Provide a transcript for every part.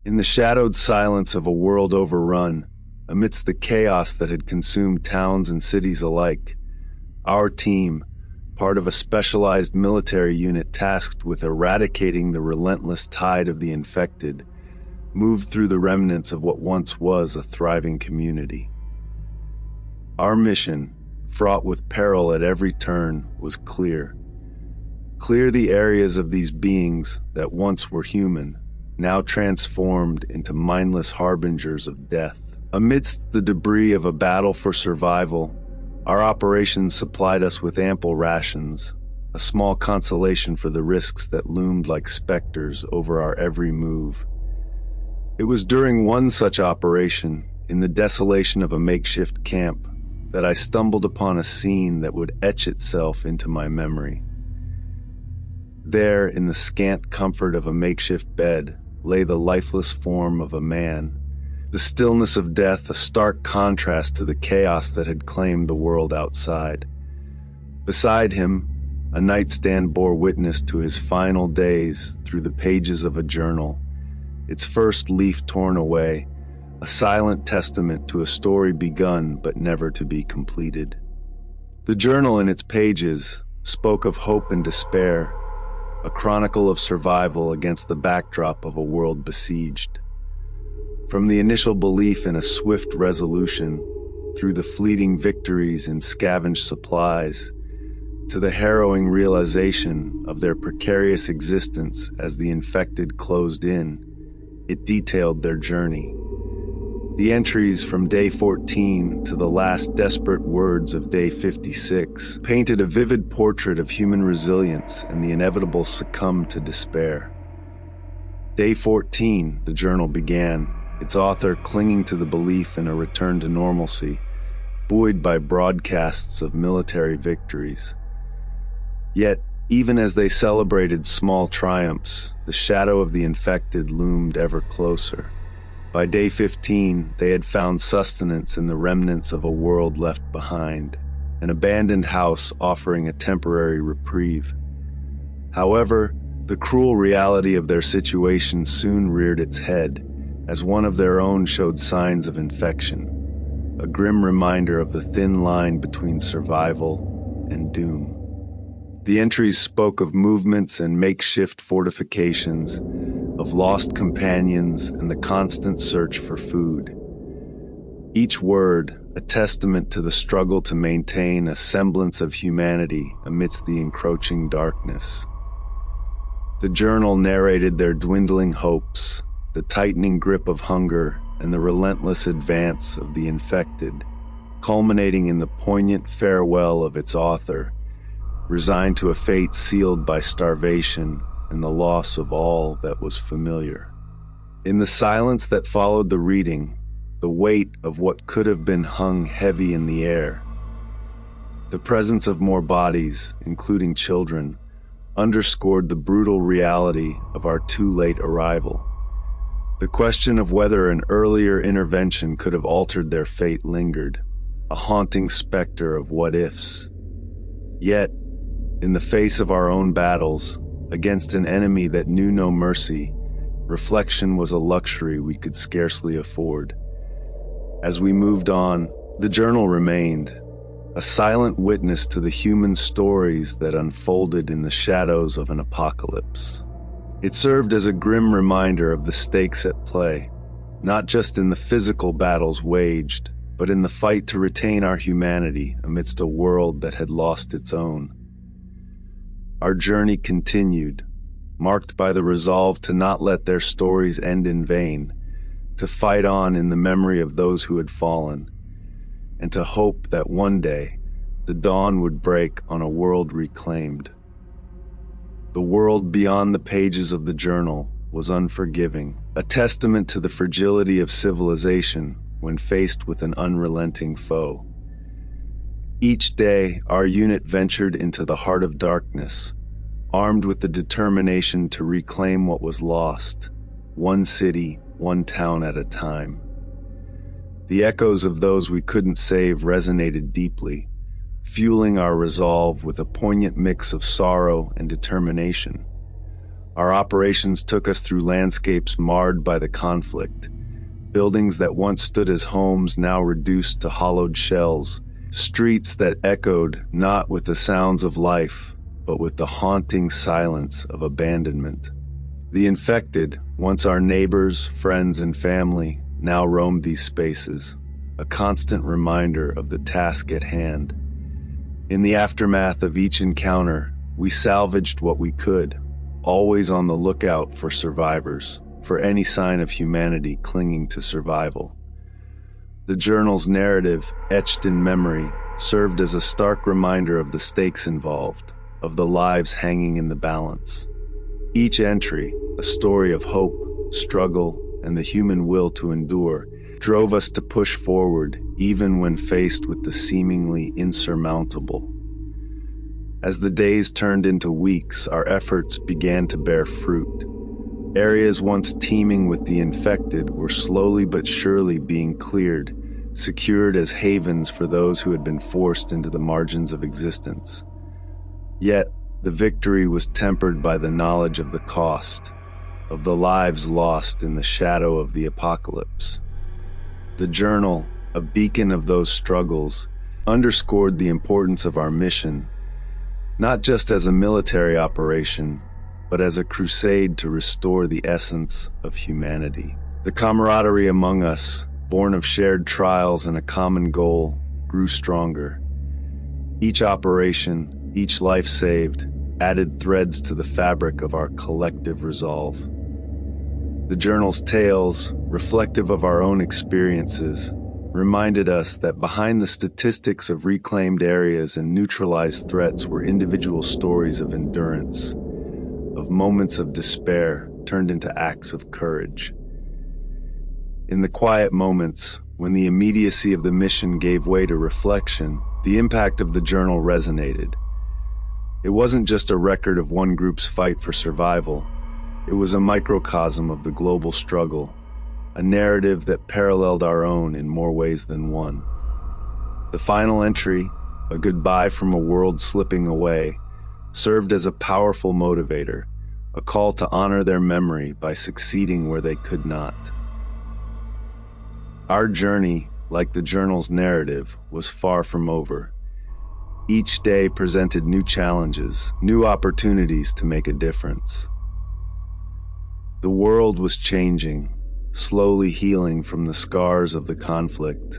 In the shadowed silence of a world overrun, amidst the chaos that had consumed towns and cities alike, our team, part of a specialized military unit tasked with eradicating the relentless tide of the infected, moved through the remnants of what once was a thriving community. Our mission, fraught with peril at every turn, was clear. Clear the areas of these beings that once were human, now transformed into mindless harbingers of death. Amidst the debris of a battle for survival, our operations supplied us with ample rations, a small consolation for the risks that loomed like specters over our every move. It was during one such operation, in the desolation of a makeshift camp, that I stumbled upon a scene that would etch itself into my memory. There, in the scant comfort of a makeshift bed, lay the lifeless form of a man, the stillness of death a stark contrast to the chaos that had claimed the world outside. Beside him, a nightstand bore witness to his final days through the pages of a journal, its first leaf torn away, a silent testament to a story begun but never to be completed. The journal in its pages spoke of hope and despair, a chronicle of survival against the backdrop of a world besieged. From the initial belief in a swift resolution, through the fleeting victories in scavenged supplies, to the harrowing realization of their precarious existence as the infected closed in, it detailed their journey. The entries from day 14 to the last desperate words of day 56 painted a vivid portrait of human resilience and the inevitable succumb to despair. Day 14, the journal began, its author clinging to the belief in a return to normalcy, buoyed by broadcasts of military victories. Yet, even as they celebrated small triumphs, the shadow of the infected loomed ever closer. By day 15, they had found sustenance in the remnants of a world left behind, an abandoned house offering a temporary reprieve. However, the cruel reality of their situation soon reared its head, as one of their own showed signs of infection, a grim reminder of the thin line between survival and doom. The entries spoke of movements and makeshift fortifications, of lost companions and the constant search for food. Each word, a testament to the struggle to maintain a semblance of humanity amidst the encroaching darkness. The journal narrated their dwindling hopes, the tightening grip of hunger, and the relentless advance of the infected, culminating in the poignant farewell of its author, resigned to a fate sealed by starvation and the loss of all that was familiar. In the silence that followed the reading, the weight of what could have been hung heavy in the air. The presence of more bodies, including children, underscored the brutal reality of our too late arrival. The question of whether an earlier intervention could have altered their fate lingered, a haunting specter of what-ifs. Yet, in the face of our own battles, against an enemy that knew no mercy, reflection was a luxury we could scarcely afford. As we moved on, the journal remained, a silent witness to the human stories that unfolded in the shadows of an apocalypse. It served as a grim reminder of the stakes at play, not just in the physical battles waged, but in the fight to retain our humanity amidst a world that had lost its own. Our journey continued, marked by the resolve to not let their stories end in vain, to fight on in the memory of those who had fallen, and to hope that one day the dawn would break on a world reclaimed. The world beyond the pages of the journal was unforgiving, a testament to the fragility of civilization when faced with an unrelenting foe. Each day, our unit ventured into the heart of darkness, armed with the determination to reclaim what was lost, one city, one town at a time. The echoes of those we couldn't save resonated deeply, fueling our resolve with a poignant mix of sorrow and determination. Our operations took us through landscapes marred by the conflict. Buildings that once stood as homes now reduced to hollowed shells. Streets that echoed not with the sounds of life, but with the haunting silence of abandonment. The infected, once our neighbors, friends, and family, now roamed these spaces, a constant reminder of the task at hand. In the aftermath of each encounter, we salvaged what we could, always on the lookout for survivors, for any sign of humanity clinging to survival. The journal's narrative, etched in memory, served as a stark reminder of the stakes involved, of the lives hanging in the balance. Each entry, a story of hope, struggle, and the human will to endure, drove us to push forward even when faced with the seemingly insurmountable. As the days turned into weeks, our efforts began to bear fruit. Areas once teeming with the infected were slowly but surely being cleared, secured as havens for those who had been forced into the margins of existence. Yet, the victory was tempered by the knowledge of the cost, of the lives lost in the shadow of the apocalypse. The journal, a beacon of those struggles, underscored the importance of our mission, not just as a military operation, but as a crusade to restore the essence of humanity. The camaraderie among us, born of shared trials and a common goal, grew stronger. Each operation, each life saved, added threads to the fabric of our collective resolve. The journal's tales, reflective of our own experiences, reminded us that behind the statistics of reclaimed areas and neutralized threats were individual stories of endurance, of moments of despair turned into acts of courage. In the quiet moments, when the immediacy of the mission gave way to reflection, the impact of the journal resonated. It wasn't just a record of one group's fight for survival. It was a microcosm of the global struggle, a narrative that paralleled our own in more ways than one. The final entry, a goodbye from a world slipping away, served as a powerful motivator, a call to honor their memory by succeeding where they could not. Our journey, like the journal's narrative, was far from over. Each day presented new challenges, new opportunities to make a difference. The world was changing, slowly healing from the scars of the conflict,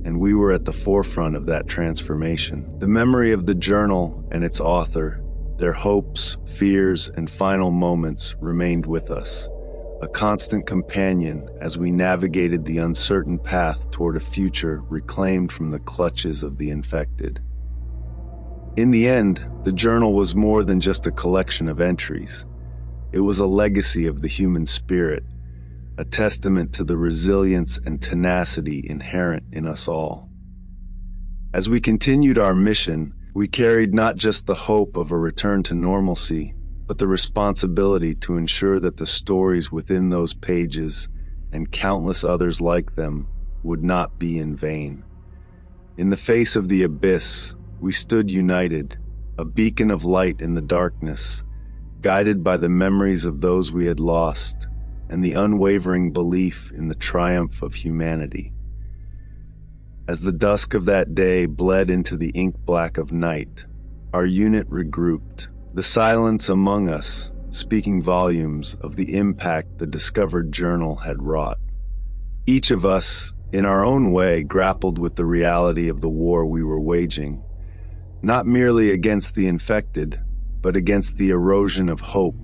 and we were at the forefront of that transformation. The memory of the journal and its author, their hopes, fears, and final moments remained with us, a constant companion as we navigated the uncertain path toward a future reclaimed from the clutches of the infected. In the end, the journal was more than just a collection of entries. It was a legacy of the human spirit, a testament to the resilience and tenacity inherent in us all. As we continued our mission, we carried not just the hope of a return to normalcy, but the responsibility to ensure that the stories within those pages, and countless others like them, would not be in vain. In the face of the abyss, we stood united, a beacon of light in the darkness, guided by the memories of those we had lost and the unwavering belief in the triumph of humanity. As the dusk of that day bled into the ink black of night, our unit regrouped, the silence among us speaking volumes of the impact the discovered journal had wrought. Each of us, in our own way, grappled with the reality of the war we were waging, not merely against the infected, but against the erosion of hope,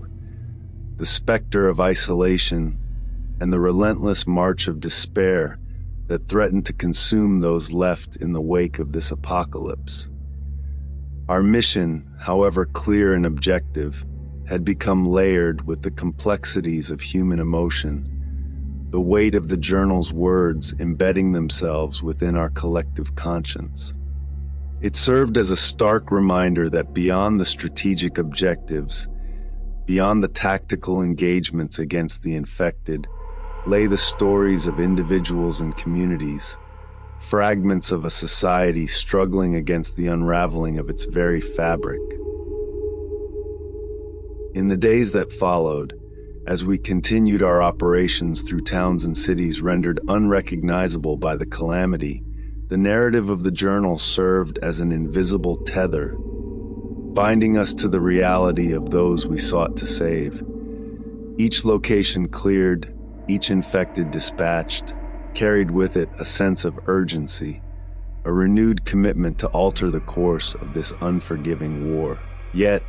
the specter of isolation, and the relentless march of despair that threatened to consume those left in the wake of this apocalypse. Our mission, however clear and objective, had become layered with the complexities of human emotion, the weight of the journal's words embedding themselves within our collective conscience. It served as a stark reminder that beyond the strategic objectives, beyond the tactical engagements against the infected, lay the stories of individuals and communities, fragments of a society struggling against the unraveling of its very fabric. In the days that followed, as we continued our operations through towns and cities rendered unrecognizable by the calamity, the narrative of the journal served as an invisible tether, binding us to the reality of those we sought to save. Each location cleared, each infected dispatched, carried with it a sense of urgency, a renewed commitment to alter the course of this unforgiving war. Yet,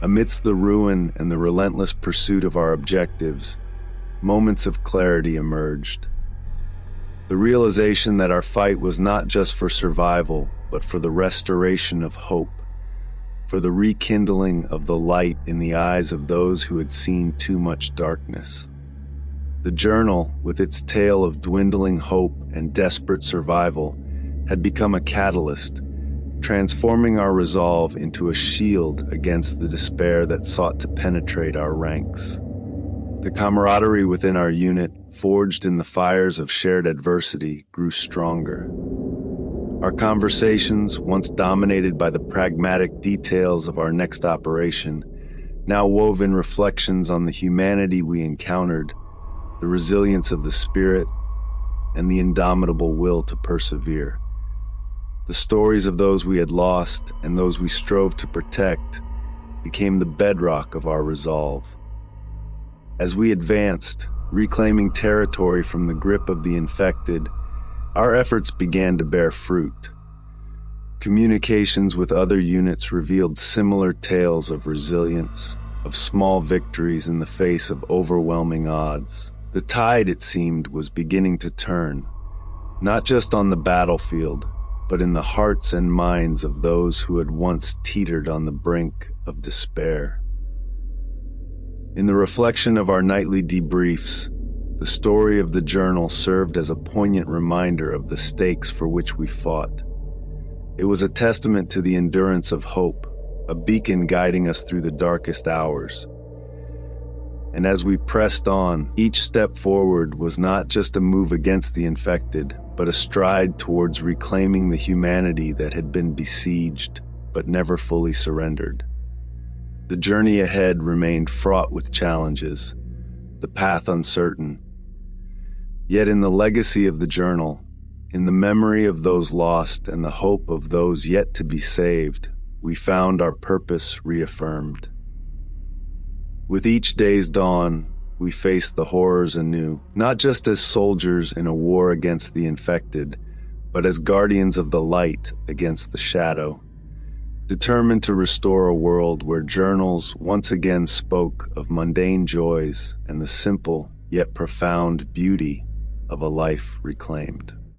amidst the ruin and the relentless pursuit of our objectives, moments of clarity emerged. The realization that our fight was not just for survival, but for the restoration of hope, for the rekindling of the light in the eyes of those who had seen too much darkness. The journal, with its tale of dwindling hope and desperate survival, had become a catalyst, transforming our resolve into a shield against the despair that sought to penetrate our ranks. The camaraderie within our unit, forged in the fires of shared adversity, grew stronger. Our conversations, once dominated by the pragmatic details of our next operation, now wove in reflections on the humanity we encountered, the resilience of the spirit, and the indomitable will to persevere. The stories of those we had lost and those we strove to protect became the bedrock of our resolve. As we advanced, reclaiming territory from the grip of the infected, our efforts began to bear fruit. Communications with other units revealed similar tales of resilience, of small victories in the face of overwhelming odds. The tide, it seemed, was beginning to turn, not just on the battlefield, but in the hearts and minds of those who had once teetered on the brink of despair. In the reflection of our nightly debriefs, the story of the journal served as a poignant reminder of the stakes for which we fought. It was a testament to the endurance of hope, a beacon guiding us through the darkest hours. And as we pressed on, each step forward was not just a move against the infected, but a stride towards reclaiming the humanity that had been besieged, but never fully surrendered. The journey ahead remained fraught with challenges, the path uncertain. Yet in the legacy of the journal, in the memory of those lost and the hope of those yet to be saved, we found our purpose reaffirmed. With each day's dawn, we faced the horrors anew, not just as soldiers in a war against the infected, but as guardians of the light against the shadow, determined to restore a world where journals once again spoke of mundane joys and the simple yet profound beauty of a life reclaimed.